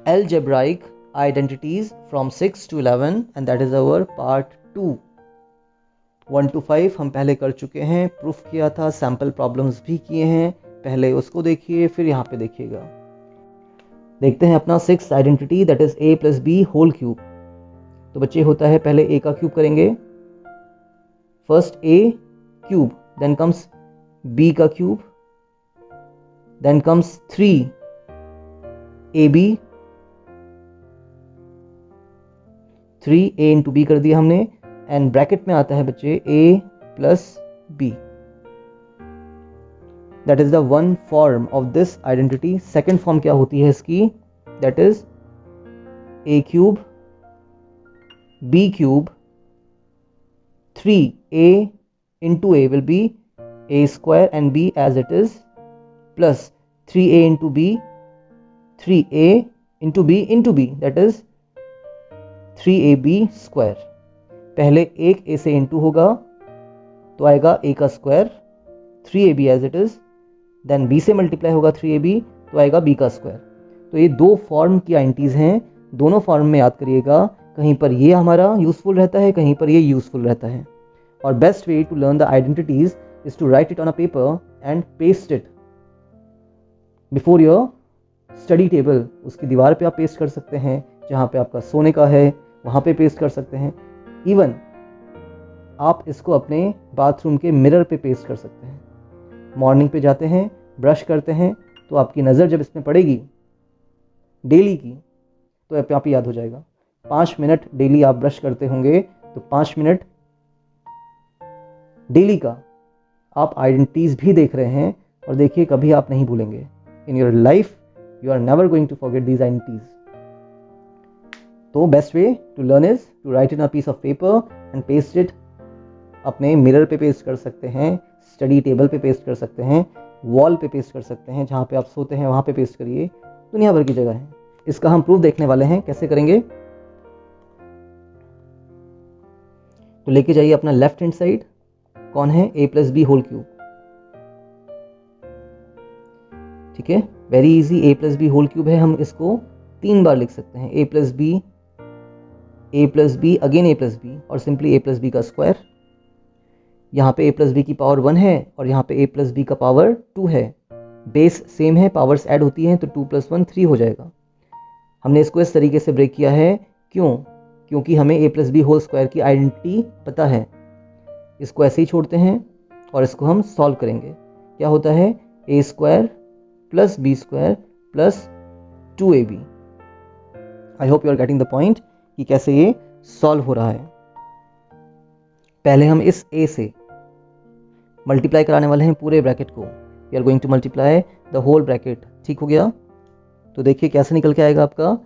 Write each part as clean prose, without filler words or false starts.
algebraic identities from 6 to 11 and that is our part 2. 1 to 5 हम पहले कर चुके हैं, प्रूफ किया था, सैम्पल प्रॉब्लम्स भी किए हैं, पहले उसको देखिए फिर यहाँ पे देखिएगा। देखते हैं अपना 6th identity that is a plus B whole cube. तो बच्चे होता है पहले a का क्यूब करेंगे, first a cube, then comes b का cube, then comes 3ab, 3a into B कर दिया हमने, एंड ब्रैकेट में आता है बच्चे a plus B. That is the one form of this identity. Second form क्या होती है इसकी, that is a cube b cube 3a into a will be a square and b as it is plus 3a into b 3a into b that is 3ab square। पहले एक a से into होगा तो आएगा a का square 3ab as it is, then b से multiply होगा 3ab तो आएगा b का स्क्वायर। तो ये दो फॉर्म की आइडेंटिटीज हैं, दोनों फॉर्म में याद करिएगा, कहीं पर ये हमारा यूजफुल रहता है, कहीं पर ये यूजफुल रहता है। और best way to learn the identities is to write it on a paper and paste it before your study table. उसकी दीवार पे आप पेस्ट कर सकते हैं, जहाँ पे आपका सोने का है वहाँ पे पेस्ट कर सकते हैं, इवन आप इसको अपने बाथरूम के मिरर पे पेस्ट कर सकते हैं। मॉर्निंग पे जाते हैं, ब्रश करते हैं, तो आपकी नज़र जब इसमें पड़ेगी डेली की तो आप ही याद हो जाएगा। 5 मिनट डेली आप ब्रश करते होंगे तो 5 मिनट डेली का आप आइडेंटिटीज भी देख रहे हैं, और देखिए कभी आप नहीं भूलेंगे। In your life you are never going to forget these identities. तो best way to learn is to write in a piece of paper and paste it. अपने मिरर पे पेस्ट कर सकते हैं, स्टडी टेबल पे पेस्ट कर सकते हैं, वॉल पे पेस्ट कर सकते हैं, जहाँ पे आप सोते हैं वहाँ पे पेस्ट करिए, दुनिया भर की जगह है। इसका हम प्रूफ देखने वाले हैं, कैसे करेंगे। तो लेके जाइए अपना लेफ्ट हैंड साइड, कौन है a plus B whole cube. ठीक है, very easy, a plus B whole cube है, हम इसको 3 बार लिख सकते हैं, a plus B again a plus B और सिंपली a प्लस बी का स्क्वायर। यहाँ पे a प्लस बी की पावर 1 है और यहाँ पे a प्लस बी का पावर 2 है, बेस सेम है, पावर्स ऐड होती हैं तो 2 + 1 3 हो जाएगा। हमने इसको इस तरीके से ब्रेक किया है, क्यों? क्योंकि हमें a plus B whole square की आइडेंटिटी पता है। इसको ऐसे ही छोड़ते हैं और इसको हम सॉल्व करेंगे। क्या होता है, a square plus B square plus 2ab। I hope you are getting the point कि कैसे ये सॉल्व हो रहा है। पहले हम इस a से मल्टीप्लाई कराने वाले हैं पूरे ब्रैकेट को। We are going to multiply the whole bracket. ठीक हो गया, तो देखिए कैसे निकल के आएगा आपका।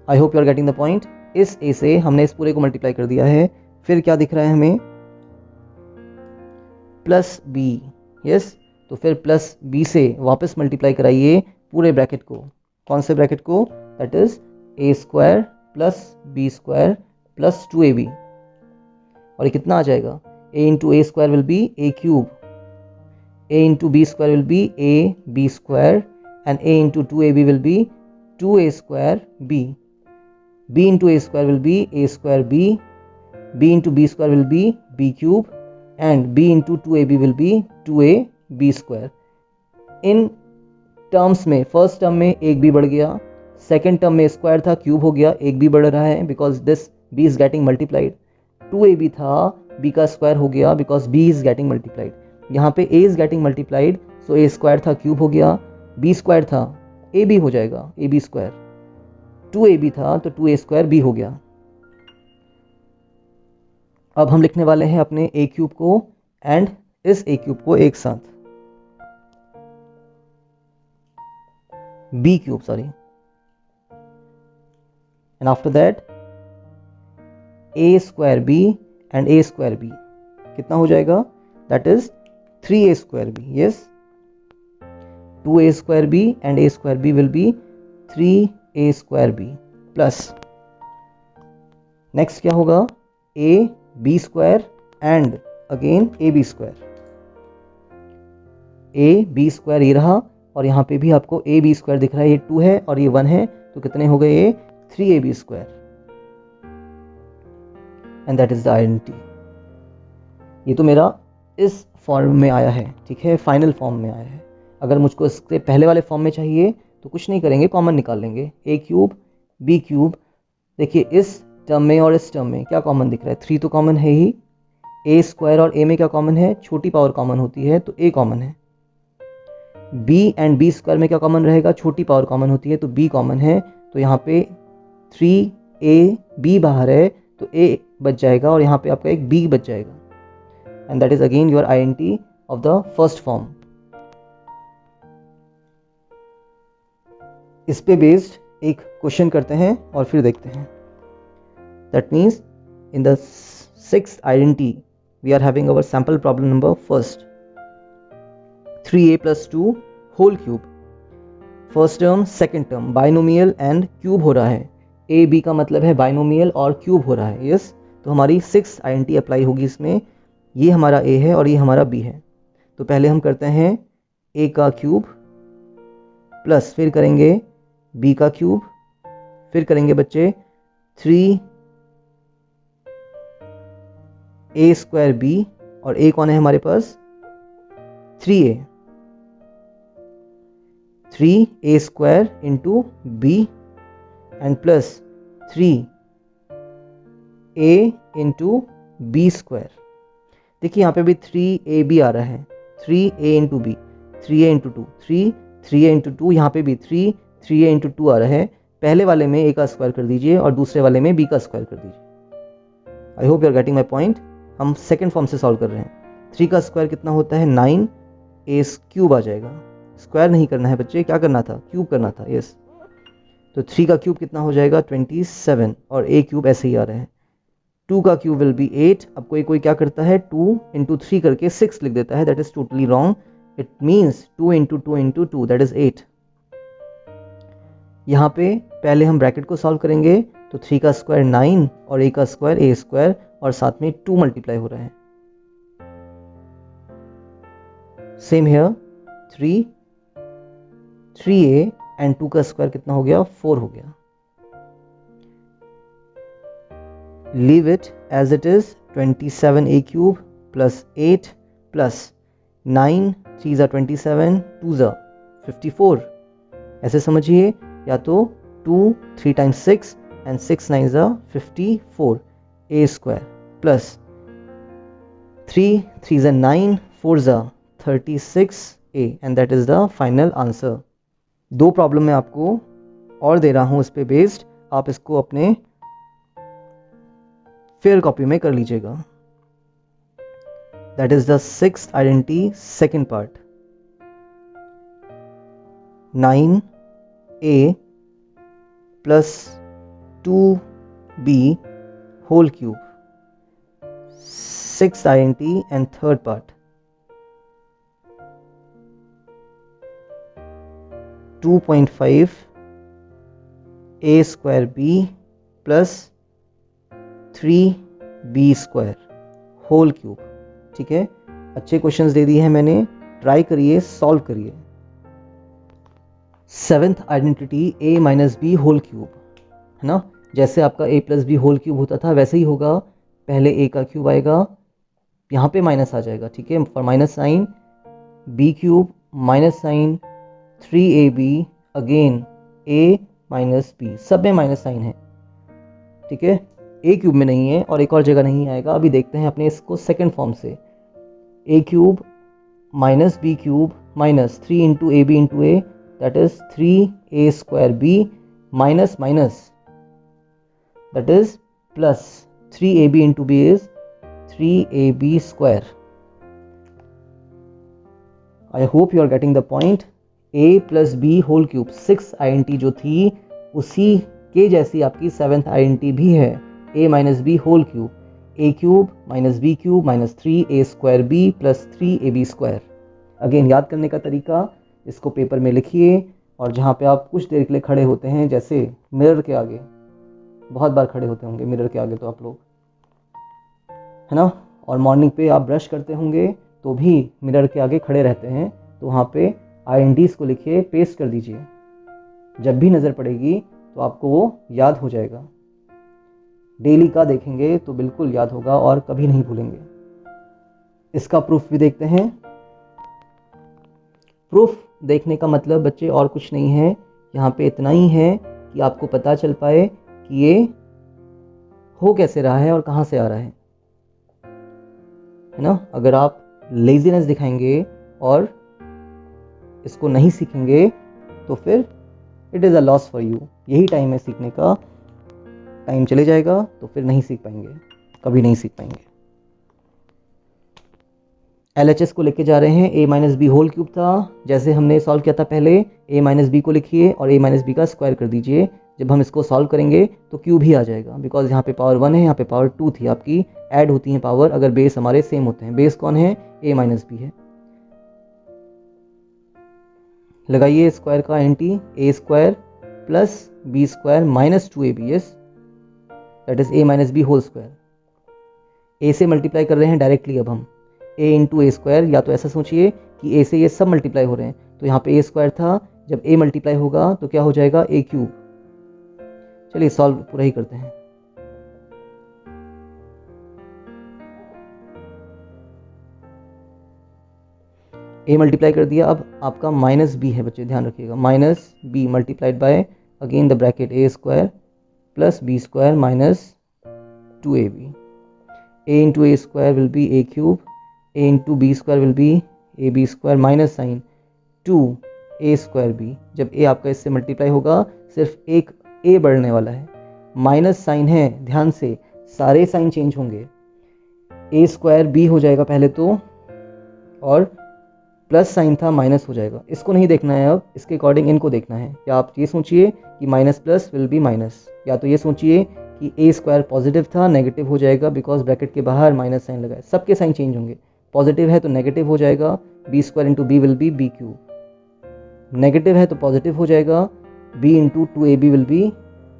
I hope you are getting the point. इस a से हमने इस पूरे को मल्टीप्लाई कर दिया है, फिर क्या दिख रहा है हमें, प्लस बी। यस, तो फिर प्लस बी से वापस मल्टीप्लाई कराइए पूरे ब्रैकेट को। कौन से ब्रैकेट को, that is a square plus B square plus 2ab। और ये कितना आ जाएगा, a into A square will be a cube, a into B square will be a b square and a into 2ab will be 2a square b, b into a square will be a square b, b into b square will be b cube and b into 2ab will be 2ab square। In terms में first term में एक b बढ़ गया, second term में square था cube हो गया, एक b बढ़ रहा है because this b is getting multiplied. 2ab था, b का स्क्वायर हो गया because b is getting multiplied. यहाँ पे a is getting multiplied, so a square था क्यूब हो गया, b स्क्वायर था ab हो जाएगा ab स्क्वायर, 2ab था तो 2a स्क्वायर b हो गया। अब हम लिखने वाले हैं अपने a क्यूब को एंड इस a क्यूब को एक साथ, b cube sorry, and after that a square b and a square b कितना हो जाएगा, that is 3a square b। Yes, 2a square b and a square b will be 3a square b plus next क्या होगा, a b square and again a b square, A B square ये रहा, और यहाँ पे भी आपको ए B square दिख रहा है, ये 2 है और ये 1 है, तो कितने हो गए ये 3ab square, and that is the identity. ये तो मेरा इस फॉर्म में आया है, ठीक है, फाइनल फॉर्म में आया है। अगर मुझको इसके पहले वाले फॉर्म में चाहिए तो कुछ नहीं करेंगे, कॉमन निकाल लेंगे, ए क्यूब बी क्यूब। देखिए इस टर्म में और इस टर्म में क्या कॉमन दिख रहा है, 3 तो कॉमन है ही, ए स्क्वायर और ए में क्या कॉमन है, छोटी पावर कॉमन होती है तो ए कॉमन है। बी एंड बी स्क्वायर में क्या कॉमन रहेगा, छोटी पावर कॉमन होती है तो बी कॉमन है, तो यहाँ पे 3ab बाहर है तो ए बच जाएगा और यहाँ पे आपका एक बी बच जाएगा, and that is again your identity of the first form. इस पे बेस्ड एक क्वेश्चन करते हैं और फिर देखते हैं। That means in the sixth identity we are having our sample problem number first, 3a + 2 whole cube. First term second term binomial and cube हो रहा है, ए बी का मतलब है बाइनोमियल और क्यूब हो रहा है, यस। तो हमारी 6th आइडेंटिटी अप्लाई होगी इसमें, ये हमारा ए है और ये हमारा बी है। तो पहले हम करते हैं ए का क्यूब प्लस फिर करेंगे बी का क्यूब, फिर करेंगे बच्चे 3a² बी, और ए कौन है हमारे पास 3a, 3a² into B and plus 3a into B square. देखिए यहाँ पे भी 3ab आ रहा है, 3a into B, 3a into 2, 3a into 2, यहाँ पे भी 3a इंटू 2 आ रहा है। पहले वाले में a का स्क्वायर कर दीजिए और दूसरे वाले में b का स्क्वायर कर दीजिए। I hope you are getting my point. हम सेकेंड फॉर्म से सॉल्व कर रहे हैं। 3 का स्क्वायर कितना होता है 9, a क्यूब आ जाएगा। स्क्वायर नहीं करना है बच्चे, क्या करना था, क्यूब करना था, यस। तो 3 का क्यूब कितना हो जाएगा 27, और a क्यूब ऐसे ही आ रहे हैं। 2 का क्यूब विल बी 8। अब कोई क्या करता है 2 इंटू 3 करके 6 लिख देता है, that is totally wrong. It means 2 into 2 into 2 that is 8। यहाँ पे पहले हम ब्रैकेट को सॉल्व करेंगे, तो 3 का स्क्वायर 9 और a का स्क्वायर a स्क्वायर, और साथ में 2 मल्टीप्लाई हो रहा है। सेम हियर 3a एंड 2 का स्क्वायर कितना हो गया 4 हो गया। Leave it as it is, 27a cube plus 8 plus 9, 3 ज़ा 27, 2 ज़ा 54। ऐसे समझिए, या तो 2 3 टाइम्स 6 एंड 6 9 ज़ा 54 a स्क्वायर प्लस 3 3 ज़ा 9, 4 ज़ा 36a, and that is the final answer. 2 problem मैं आपको और दे रहा हूं इस पे बेस्ड, आप इसको अपने फेयर कॉपी में कर लीजिएगा। That is the 6th identity second part, 9a plus 2b whole cube, 6th identity and third part, 2.5 a² b plus 3b square whole cube. ठीक है, अच्छे क्वेश्चंस दे दिए हैं मैंने, ट्राई करिए, सॉल्व करिए। 7th identity a minus B whole cube, है ना। जैसे आपका a plus B whole cube होता था वैसे ही होगा, पहले a का क्यूब आएगा, यहाँ पे माइनस आ जाएगा, ठीक है, for minus sign, b cube minus sign 3ab again a minus B, सब में माइनस साइन है, ठीक है, a क्यूब में नहीं है और एक और जगह नहीं आएगा। अभी देखते हैं अपने इसको सेकेंड फॉर्म से, a cube minus B cube minus 3 into A B into A, that is 3a² b minus minus that is plus 3ab into B is 3ab square. I hope you are getting the point. a plus B whole cube 6th identity जो थी उसी के जैसी आपकी 7th identity भी है, a minus B whole cube, a cube minus B cube minus 3a² b plus 3ab square. Again याद करने का तरीका, इसको पेपर में लिखिए और जहाँ पे आप कुछ देर के लिए खड़े होते हैं, जैसे मिरर के आगे, बहुत बार खड़े होते होंगे मिरर के आगे तो आप लोग, है ना, और मॉर्निंग पे आप ब्रश करते होंगे तो भी मिरर के आगे खड़े रहते हैं, तो वहाँ पे INTs को लिखिए, पेस्ट कर दीजिए। जब भी नज़र पड़ेगी तो आपको वो याद हो जाएगा। डेली का देखेंगे तो बिल्कुल याद होगा और कभी नहीं भूलेंगे। इसका प्रूफ भी देखते हैं। प्रूफ देखने का मतलब बच्चे और कुछ नहीं है, यहाँ पे इतना ही है कि आपको पता चल पाए कि ये हो कैसे रहा है और कहाँ से आ रहा है ना। अगर आप लेजीनेस दिखाएंगे और इसको नहीं सीखेंगे तो फिर it is a loss for you. यही टाइम है सीखने का, टाइम चले जाएगा तो फिर नहीं सीख पाएंगे, कभी नहीं सीख पाएंगे। LHS को लेके जा रहे हैं। a minus B whole cube था, जैसे हमने सॉल्व किया था पहले। a माइनस बी को लिखिए और a माइनस बी का स्क्वायर कर दीजिए। जब हम इसको सॉल्व करेंगे तो क्यूब ही आ जाएगा, बिकॉज यहाँ पे पावर 1 है, यहाँ पे पावर 2 थी। आपकी ऐड होती हैं पावर अगर बेस हमारे सेम होते हैं। बेस कौन है? a माइनस बी है। लगाइए स्क्वायर का anti, a square plus B square minus 2ab, yes, that is a minus B whole square. a से मल्टीप्लाई कर रहे हैं डायरेक्टली अब हम, a इंटू ए स्क्वायर। या तो ऐसा सोचिए कि a से ये सब मल्टीप्लाई हो रहे हैं, तो यहाँ पे a स्क्वायर था, जब a मल्टीप्लाई होगा तो क्या हो जाएगा? a cube. चलिए सॉल्व पूरा ही करते हैं। a मल्टीप्लाई कर दिया, अब आपका माइनस b है बच्चे, ध्यान रखिएगा। Minus b multiplied by again the bracket a square plus b square minus 2ab। a into A square will be a cube, a into B square will be A B square minus sign 2a square B. जब a आपका इससे multiply होगा सिर्फ एक a बढ़ने वाला है, minus sign है, ध्यान से सारे साइन चेंज होंगे। a स्क्वायर b हो जाएगा पहले तो, और प्लस साइन था माइनस हो जाएगा। इसको नहीं देखना है अब, इसके अकॉर्डिंग इनको देखना है। या आप ये सोचिए कि minus plus will be minus, या तो ये सोचिए कि a स्क्वायर पॉजिटिव था, नेगेटिव हो जाएगा बिकॉज ब्रैकेट के बाहर माइनस साइन लगा है। सबके साइन चेंज होंगे, पॉजिटिव है तो नेगेटिव हो जाएगा, B square into B will be B cube. Negative है तो पॉजिटिव हो जाएगा, b into 2ab will be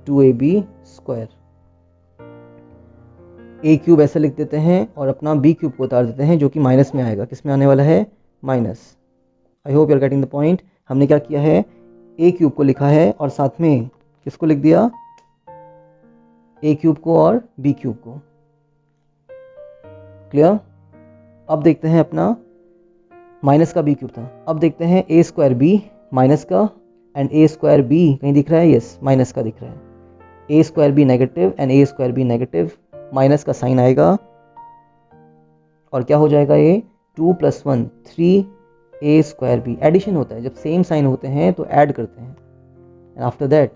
2ab square. a cube ऐसे लिख देते हैं और अपना b क्यूब को उतार देते हैं, जो कि माइनस में आएगा। किस में आने वाला है? Minus. I hope you are getting the point. हमने क्या किया है? a क्यूब को लिखा है और साथ में किसको लिख दिया? a क्यूब को और b क्यूब को। क्लियर? अब देखते हैं अपना माइनस का b क्यूब था, अब देखते हैं a स्क्वायर b माइनस का एंड a स्क्वायर b कहीं दिख रहा है? यस, माइनस का दिख रहा है। a square b negative and a square b negative, minus का साइन आएगा और क्या हो जाएगा? ये 2 + 1 3a स्क्वायर b। एडिशन होता है, जब सेम साइन होते हैं तो ऐड करते हैं। And after that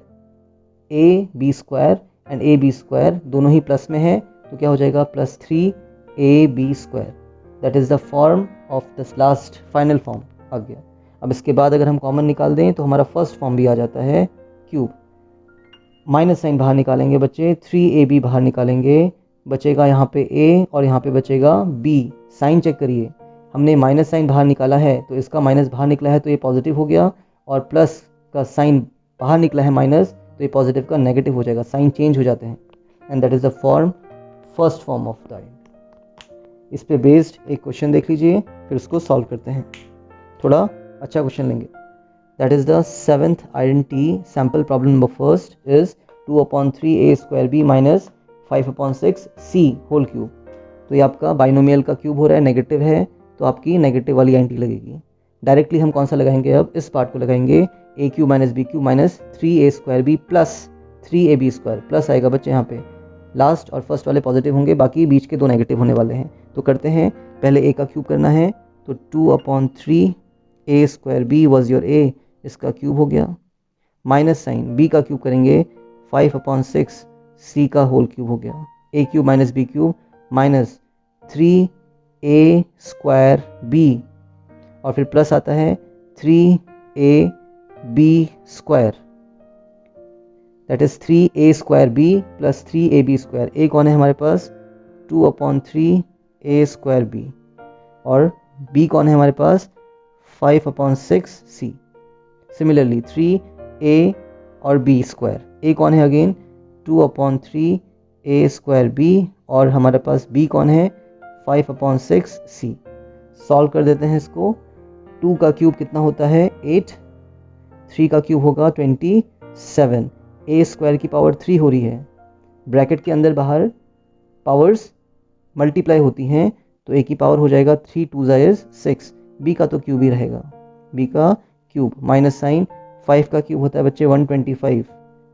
a b square and a b square दोनों ही प्लस में है, तो क्या हो जाएगा? Plus 3ab square. That is the form of this last final form आ गया। अब इसके बाद अगर हम कॉमन निकाल दें तो हमारा फर्स्ट फॉर्म भी आ जाता है, क्यूब। माइनस साइन बाहर निकालेंगे बच्चे, 3ab बाहर निकालेंगे, बचेगा यहाँ पे a और यहाँ पे बचेगा b। साइन चेक करिए, हमने माइनस साइन बाहर निकाला है तो इसका माइनस बाहर निकला है तो ये पॉजिटिव हो गया, और प्लस का साइन बाहर निकला है माइनस, तो ये पॉजिटिव का नेगेटिव हो जाएगा। साइन चेंज हो जाते हैं and that is the form, first form of diode. इस पे बेस्ड एक क्वेश्चन देख लीजिए, फिर उसको सॉल्व करते हैं। थोड़ा अच्छा क्वेश्चन लेंगे। That is the 7th identity sample problem number first is 2/3a square b minus 5/6 c whole cube. तो ये आपका बाइनोमियल का क्यूब हो रहा है, नेगेटिव है, तो आपकी नेगेटिव वाली आइडेंटिटी लगेगी। डायरेक्टली हम कौन सा लगाएंगे? अब इस पार्ट को लगाएंगे, a cube minus b cube minus 3a square b plus 3ab square. Plus आएगा बच्चे यहाँ पे, लास्ट और फर्स्ट वाले पॉजिटिव होंगे, बाकी बीच के दो नेगेटिव होने वाले हैं। तो करते हैं, पहले a का क्यूब करना है, तो 2/3a square b was your a, इसका क्यूब हो गया, माइनस साइन b का क्यूब करेंगे, 5/6 c का होल क्यूब हो गया। a cube minus b cube minus 3a square b, और फिर प्लस आता है 3ab square, that is 3a square b plus 3ab square. a कौन है हमारे पास? 2/3a स्क्वायर b, और b कौन है हमारे पास? 5/6 c। सिमिलरली 3a और b स्क्वायर, a कौन है अगेन? 2/3a स्क्वायर b, और हमारे पास b कौन है? 5/6 c। सॉल्व कर देते हैं इसको, 2 का क्यूब कितना होता है 8, 3 का क्यूब होगा 27, ए स्क्वायर की पावर 3 हो रही है। ब्रैकेट के अंदर बाहर पावर्स मल्टीप्लाई होती हैं, तो ए की पावर हो जाएगा 3 2 इज 6, बी का तो क्यूब ही रहेगा, बी का क्यूब माइनस साइन। 5 का क्यूब होता है बच्चे 125,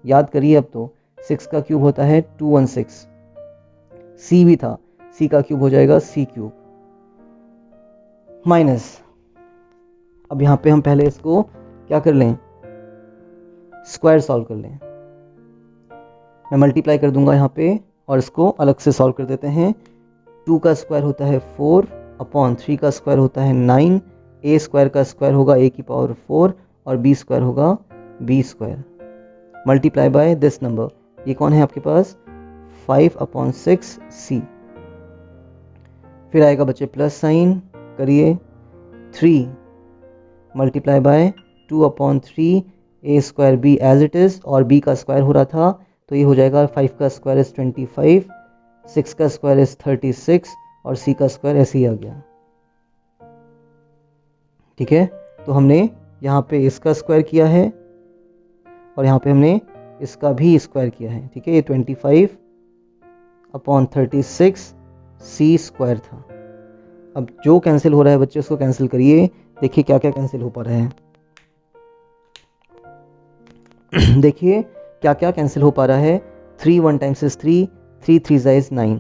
याद करिए अब तो। 6 का क्यूब होता है 216, सी भी था, सी का क्यूब हो जाएगा सी क्यूब माइनस। अब यहाँ पे हम पहले इसको क्या कर लें, स्क्वायर सॉल्व कर लें। मैं मल्टीप्लाई कर दूंगा यहाँ पे और इसको अलग से सॉल्व कर देते हैं। 2 का स्क्वायर होता है 4 अपॉन 3 का स्क्वायर होता है 9, ए स्क्वायर का स्क्वायर होगा ए की पावर 4 और बी स्क्वायर होगा B square multiply by this number. ये कौन है आपके पास 5 अपॉन 6 सी। फिर आएगा बच्चे प्लस साइन, करिए 3 multiply by 2 upon 3 A square B as it is, और बी का स्क्वायर हो रहा था तो ये हो जाएगा 5 का स्क्वायर इज 25, 6 का स्क्वायर इज 36 और सी का स्क्वायर ऐसे ही आ गया। ठीक है, तो हमने यहाँ पे इसका स्क्वायर किया है और यहाँ पे हमने इसका भी स्क्वायर किया है। ठीक है, ये 25 अपॉन 36 सी स्क्वायर था। अब जो कैंसिल हो रहा है बच्चे उसको कैंसिल करिए, देखिए क्या क्या कैंसिल हो पा रहा है। देखिए क्या क्या कैंसिल हो पा रहा है। 3 1 टाइम्स इज 3, 3 3 इज 9,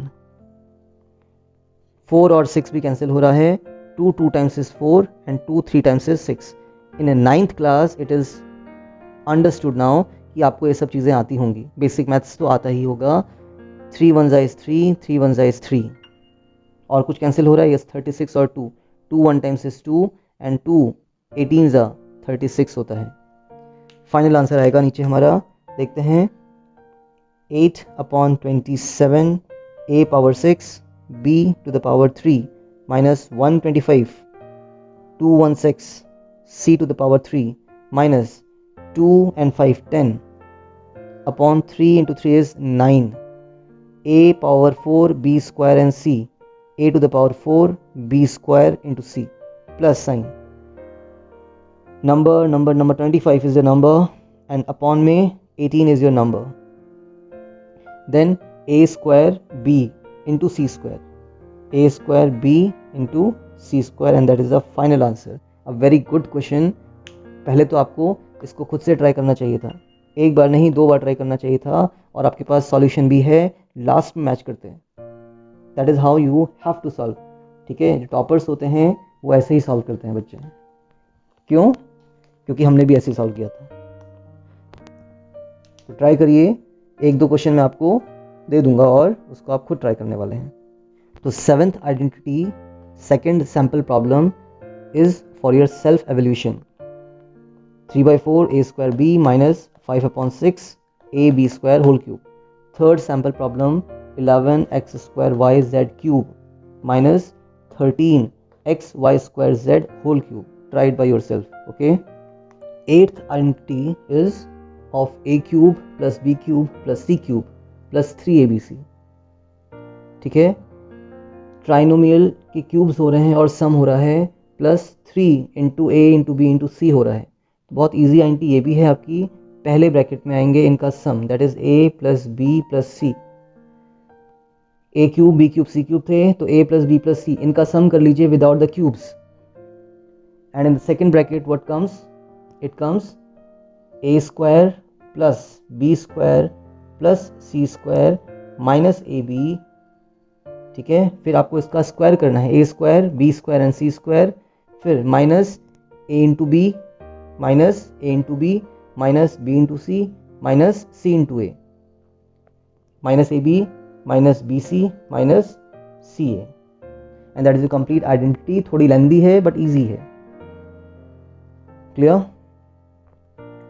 4 और 6 भी कैंसिल हो रहा है। 2 2 times is 4 and 2 3 times is 6। In A 9th class it is understood now कि आपको ये सब चीज़ें आती होंगी, बेसिक मैथ्स तो आता ही होगा। 3 1 इज 3, 3 1 इज 3। और कुछ कैंसिल हो रहा है, यस 36 और 2, 2 1 टाइम्स इज 2 एंड 2 18 जा 36 होता है। फाइनल आंसर आएगा नीचे हमारा, देखते हैं 8 upon 27 A power 6 B to the power 3 minus 125 216 C to the power 3 minus 2 and 5 10 upon 3 into 3 is 9, a power 4 b square and c, a to the power 4 b square into c plus sign। number 25 is the number and upon में 18 is your number, then a square b into c square, a square b into c square and that is the final answer। a very good question। पहले तो आपको इसको खुद से try करना चाहिए था, एक बार नहीं 2 बार ट्राई करना चाहिए था, और आपके पास सॉल्यूशन भी है, लास्ट में मैच करते हैं। That is how you have to solve. ठीक है, जो टॉपर्स होते हैं वो ऐसे ही सॉल्व करते हैं बच्चे। क्यों? क्योंकि हमने भी ऐसे ही सॉल्व किया था। तो ट्राई करिए, 1-2 क्वेश्चन मैं आपको दे दूंगा और उसको आप खुद ट्राई करने वाले हैं। तो 7th identity second sample problem is for your self evolution. 3/4 a square b minus 5 upon 6 a b square whole cube। Third sample problem 11 x square y z cube minus 13 x y square z whole cube। Try it by yourself, okay? 8th identity is of a cube plus b cube plus c cube plus 3abc। ठीक है, trinomial के cubes हो रहे हैं और सम हो रहा है, प्लस 3 इंटू ए इंटू बी इंटू सी हो रहा है। बहुत इजी आइडेंटिटी ये भी है आपकी, पहले ब्रैकेट में आएंगे इनका sum, that is a plus B plus C. A cube B cube C cube थे, तो a plus B plus C, इनका सम कर लीजिए without the cubes. And in the second bracket what comes, it comes a square plus B square plus C square minus A B. ठीक है, फिर आपको इसका स्क्वायर करना है, a square B square and C square, फिर minus a into B minus a into B minus b into C minus c into a minus A B minus B C minus C A, and that is the complete identity. थोड़ी lengthy है but easy है। Clear?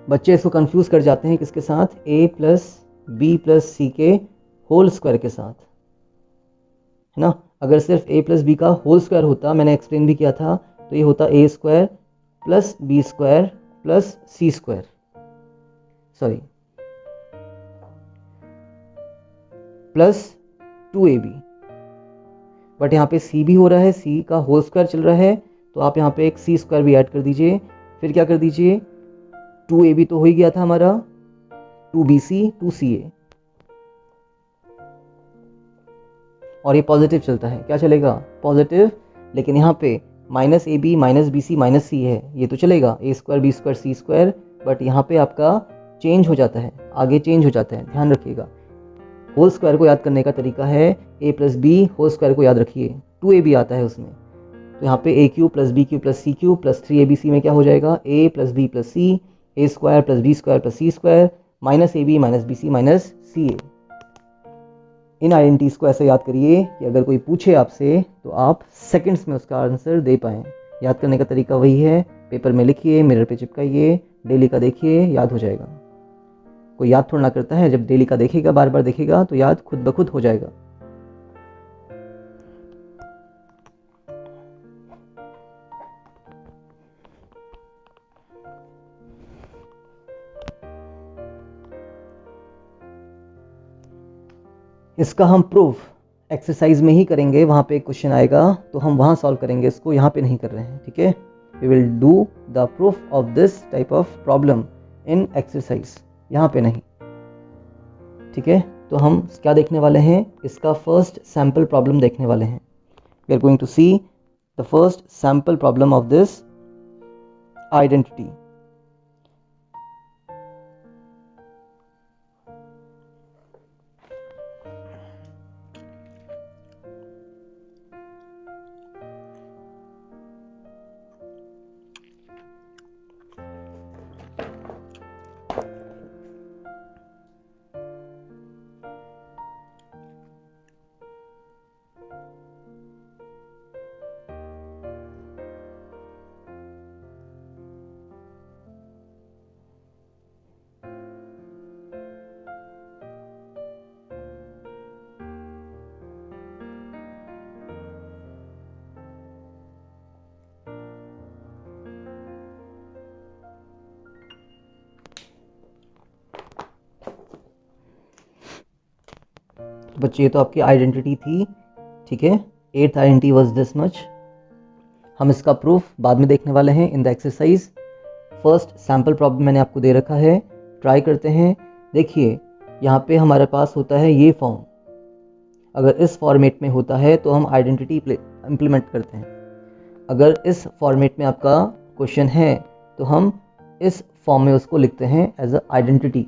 बच्चे इसको confuse कर जाते हैं किसके साथ, a प्लस बी प्लस सी के होल स्क्वायर के साथ, है ना। अगर सिर्फ a प्लस बी का होल स्क्वायर होता, मैंने एक्सप्लेन भी किया था, तो ये होता a square plus B square plus C square, sorry plus 2ab। But यहाँ पे c भी हो रहा है, c का होल स्क्वायर चल रहा है, तो आप यहाँ पे एक सी स्क्वायर भी ऐड कर दीजिए। फिर क्या कर दीजिए, 2ab तो हो ही गया था हमारा, 2bc 2ca, और ये पॉजिटिव चलता है, क्या चलेगा, पॉजिटिव। लेकिन यहाँ पे minus A B minus B C minus C है, ये तो चलेगा, A square B square C square, but यहाँ पे आपका चेंज हो जाता है, आगे चेंज हो जाता है, ध्यान रखिएगा। होल स्क्वायर को याद करने का तरीका है ए प्लस बी होल स्क्वायर को याद रखिए, 2ab आता है उसमें, तो यहाँ पे A cube plus B cube plus C cube plus 3abc में क्या हो जाएगा, A plus B plus C, A square plus B square plus C square minus A B minus B C minus C A. इन identities को ऐसे याद करिए कि अगर कोई पूछे आपसे तो आप सेकंड्स में उसका आंसर दे पाएँ। याद करने का तरीका वही है, पेपर में लिखिए, मिरर पे चिपकाइए, डेली का देखिए, याद हो जाएगा। कोई याद थोड़ा ना करता है, जब डेली का देखेगा, बार बार देखेगा तो याद खुद ब खुद हो जाएगा। इसका हम प्रूफ एक्सरसाइज में ही करेंगे, वहाँ पे एक क्वेश्चन आएगा तो हम वहाँ सॉल्व करेंगे, इसको यहाँ पे नहीं कर रहे हैं, ठीक है। We will do the proof of this type of problem in exercise, यहाँ पे नहीं, ठीक है। तो हम क्या देखने वाले हैं, इसका फर्स्ट सैम्पल प्रॉब्लम देखने वाले हैं। We are going to see the first sample problem of this identity. बच्चे ये तो आपकी आइडेंटिटी थी, ठीक है, 8th identity was this much. हम इसका प्रूफ बाद में देखने वाले हैं in the exercise. First sample problem मैंने आपको दे रखा है, ट्राई करते हैं। देखिए यहाँ पे हमारे पास होता है ये फॉर्म, अगर इस फॉर्मेट में होता है तो हम आइडेंटिटी इम्प्लीमेंट करते हैं। अगर इस फॉर्मेट में आपका क्वेश्चन है तो हम इस फॉर्म में उसको लिखते हैं एज अ आइडेंटिटी।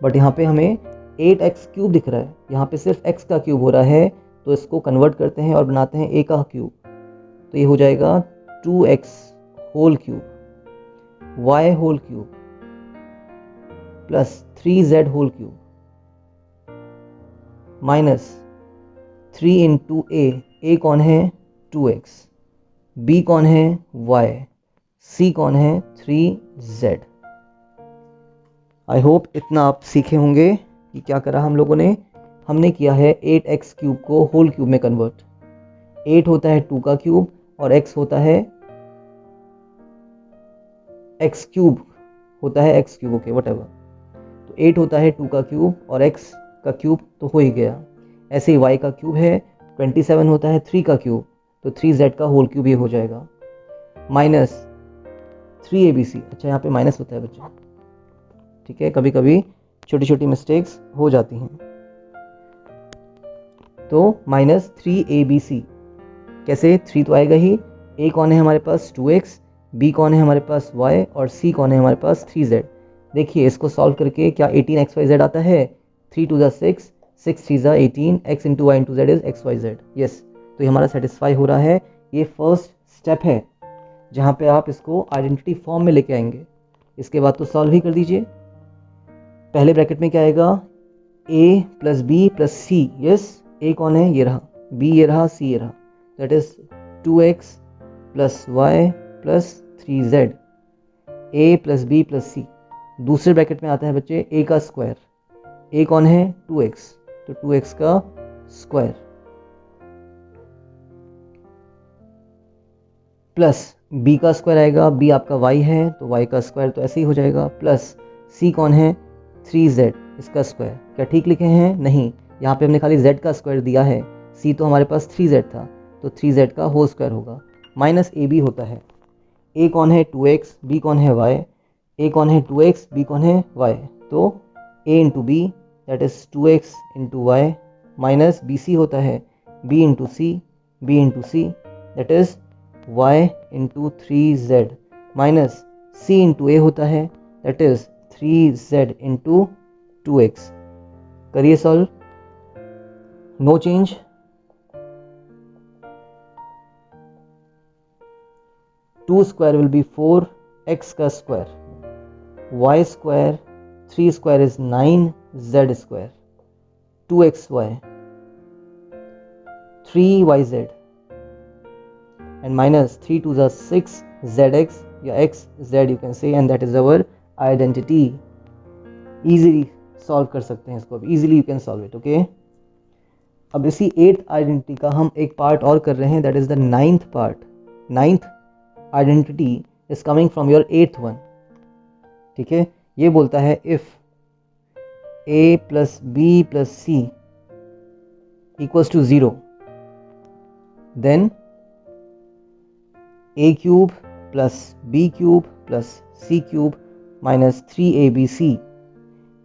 बट यहाँ पे हमें 8x क्यूब दिख रहा है, यहाँ पे सिर्फ x का क्यूब हो रहा है, तो इसको कन्वर्ट करते हैं और बनाते हैं a का क्यूब, तो ये हो जाएगा 2x whole cube y whole cube plus 3z whole cube minus 3 into a कौन है 2x, b कौन है y, c कौन है 3z। आई होप इतना आप सीखे होंगे कि क्या करा हम लोगों ने। हमने किया है 8x क्यूब को होल क्यूब में कन्वर्ट। 8 होता है 2 का क्यूब और x होता है x क्यूब होता है x cube, okay what ever. तो 8 होता है 2 का क्यूब और x का क्यूब तो हो ही गया। ऐसे ही y का क्यूब है 27 होता है 3 का क्यूब, तो 3z का होल क्यूब ये हो जाएगा माइनस 3abc। अच्छा यहाँ पे माइनस होता है बच्चे, ठीक है, कभी कभी छोटी छोटी मिस्टेक्स हो जाती हैं। तो माइनस 3abc, कैसे, 3 तो आएगा ही, a कौन है हमारे पास 2x, b कौन है हमारे पास y और c कौन है हमारे पास 3z। देखिए इसको सॉल्व करके क्या 18xyz आता है, 3 to the 6, 6 3 जा 18, x into y into z is xyz। Yes, तो ये हमारा सेटिस्फाई हो रहा है। ये फर्स्ट स्टेप है जहाँ पे आप इसको आइडेंटिटी फॉर्म में लेके आएंगे। इसके बाद तो सॉल्व ही कर दीजिए। पहले ब्रैकेट में क्या आएगा, a plus B plus C. Yes, a कौन है, ये रहा, b ये रहा, c ये रहा, that is 2x plus y plus 3z, a plus b plus c। दूसरे ब्रैकेट में आता है बच्चे a का स्क्वायर। a कौन है 2x, तो 2x का स्क्वायर प्लस b का स्क्वायर आएगा, b आपका y है तो y का स्क्वायर तो ऐसे ही हो जाएगा, प्लस c कौन है 3z, इसका स्क्वायर। क्या ठीक लिखे हैं, नहीं, यहाँ पे हमने खाली z का स्क्वायर दिया है, c तो हमारे पास 3z था तो 3z का होल स्क्वायर होगा। माइनस ए बी होता है। ए कौन है 2x, बी कौन है y, ए कौन है 2x, बी कौन है y, तो a into B that is 2x into Y minus B C होता है b into C, b into C that is y into 3z minus c into A होता है that is 3z into 2x। करिए solve, no change. Two square will be 4, x का square, y square, 3 square is 9, z square, 2xy, 3yz and minus 3 to the 6 zx या xz you can say, and that is our identity. easily solve कर सकते हैं इसको, अब easily you can solve it, okay? अब इसी 8th identity का हम एक पार्ट और कर रहे हैं, that is the 9th part. 9th identity is coming from your 8th one. ठीक है, ये बोलता है if a plus b plus c equals to 0 then a cube plus b cube plus c cube minus 3abc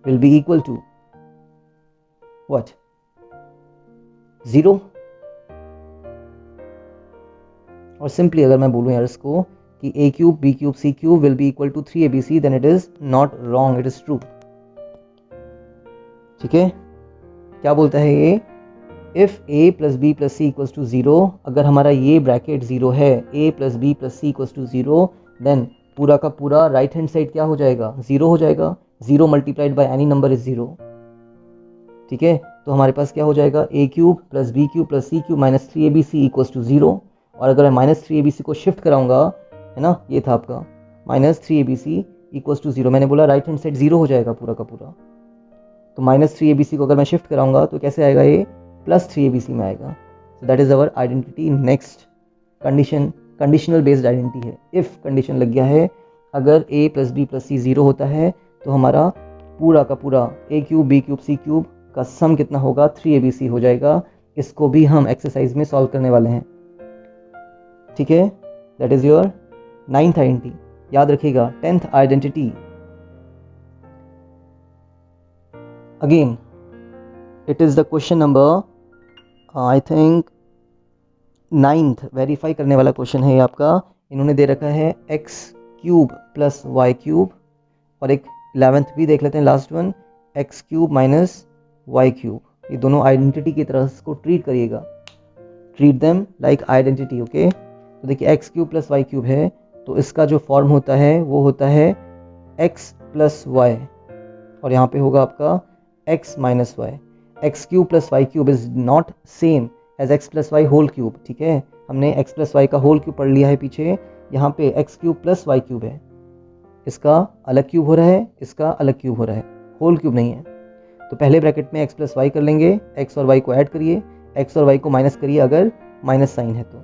will be equal to what? 0। और simply अगर मैं बोलूँ यार इसको कि a cube b cube c cube will be equal to 3abc then it is not wrong, it is true। ठीक है, क्या बोलता है ये, if a plus B plus C equals to 0, अगर हमारा ये ब्रैकेट 0 है, a plus B plus C equals to 0, then पूरा का पूरा राइट हैंड साइड क्या हो जाएगा, 0 हो जाएगा। 0 multiplied by any number is 0। ठीक है, तो हमारे पास क्या हो जाएगा, a cube plus B cube plus C cube minus 3abc equals to 0। और अगर मैं माइनस 3abc को शिफ्ट कराऊंगा, है ना, ये था आपका माइनस 3abc इक्वल्स टू 0, मैंने बोला राइट हैंड साइड 0 हो जाएगा पूरा का पूरा, तो माइनस 3abc को अगर मैं शिफ्ट कराऊंगा तो कैसे आएगा, ये प्लस 3abc में आएगा। So that is our identity. Next condition conditional based identity है। इफ कंडीशन लग गया है, अगर a plus B plus C 0 होता है तो हमारा पूरा का पूरा a cube B cube C cube का सम कितना होगा, 3abc हो जाएगा। इसको भी हम एक्सरसाइज में सॉल्व करने वाले हैं। ठीक है, that is your 9th identity. याद रखिएगा 10th identity, again it is the question number I think 9th, verify करने वाला क्वेश्चन है ये आपका। इन्होंने दे रखा है x cube plus y cube, और एक 11th भी देख लेते हैं, last one, x cube minus y cube. ये दोनों आइडेंटिटी की तरह इसको ट्रीट करिएगा, treat them like identity. Okay, तो देखिए x cube plus y cube है, तो इसका जो फॉर्म होता है वो होता है x प्लस वाई, और यहाँ पे होगा आपका x minus y. X cube plus y cube is not same as x plus y whole cube. ठीक है, हमने x प्लस वाई का होल क्यूब पढ़ लिया है पीछे, यहाँ पे x cube plus y cube है, इसका अलग क्यूब हो रहा है, इसका अलग क्यूब हो रहा है, होल क्यूब नहीं है। तो पहले ब्रैकेट में x प्लस वाई कर लेंगे, x और y को ऐड करिए, x और y को माइनस करिए अगर माइनस साइन है तो।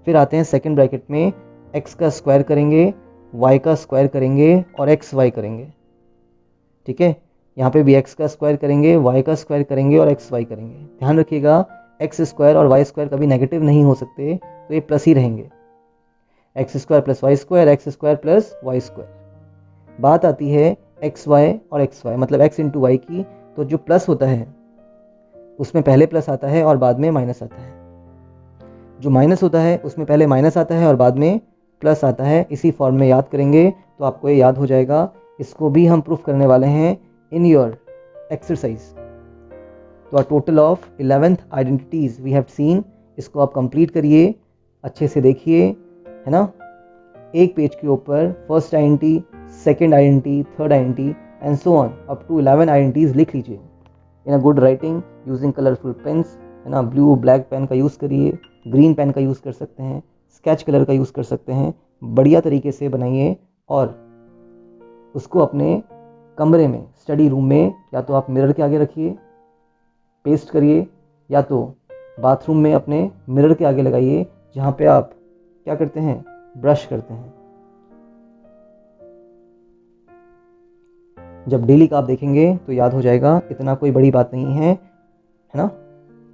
फिर आते हैं सेकेंड ब्रैकेट में, x का स्क्वायर करेंगे, y का स्क्वायर करेंगे और x y करेंगे। ठीक है, यहाँ पे भी x का स्क्वायर करेंगे, y का स्क्वायर करेंगे और x y करेंगे। ध्यान रखिएगा x स्क्वायर और y स्क्वायर कभी नेगेटिव नहीं हो सकते, तो ये प्लस ही रहेंगे। X square plus y square, x square plus y square. बात आती है एक्स वाई और एक्स वाई, मतलब x इंटू वाई की, तो जो प्लस होता है उसमें पहले प्लस आता है और बाद में माइनस आता है, जो माइनस होता है उसमें पहले माइनस आता है और बाद में प्लस आता है। इसी फॉर्म में याद करेंगे तो आपको ये याद हो जाएगा। इसको भी हम प्रूफ करने वाले हैं इन योर एक्सरसाइज। तो a total of 11th identities we have seen. इसको आप कंप्लीट करिए, अच्छे से देखिए, है ना, एक पेज के ऊपर first identity, second identity, third identity and so on up to 11 identities लिख लीजिए in a good writing using colourful pens, है ना। ब्लू ब्लैक पेन का यूज़ करिए, ग्रीन पेन का यूज़ कर सकते हैं, स्केच कलर का यूज़ कर सकते हैं। बढ़िया तरीके से बनाइए और उसको अपने कमरे में, स्टडी रूम में, या तो आप मिरर के आगे रखिए, पेस्ट करिए, या तो बाथरूम में अपने मिरर के आगे लगाइए, जहाँ पे आप क्या करते हैं, ब्रश करते हैं। जब डेली का आप देखेंगे तो याद हो जाएगा, इतना कोई बड़ी बात नहीं है ना।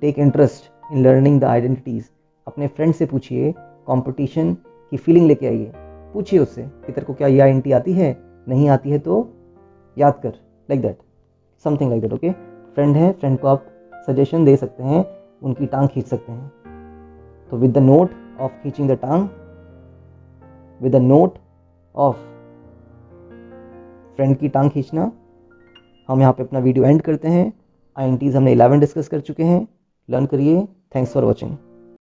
Take interest in learning the identities. अपने फ्रेंड से पूछिए कंपटीशन की फीलिंग लेके आइए। पूछिए उससे कि तेरे को क्या ये INT आती है, नहीं आती है तो याद कर, like that, something like that. Okay, friend है, फ्रेंड को आप सजेशन दे सकते हैं, उनकी टांग खींच सकते हैं। तो विद द नोट ऑफ खींचिंग द टांग, with the note of friend की टांग खींचना, हम यहाँ पे अपना वीडियो एंड करते हैं। INTs हमने 11 डिस्कस कर चुके हैं। लर्न करिए। Thanks for watching.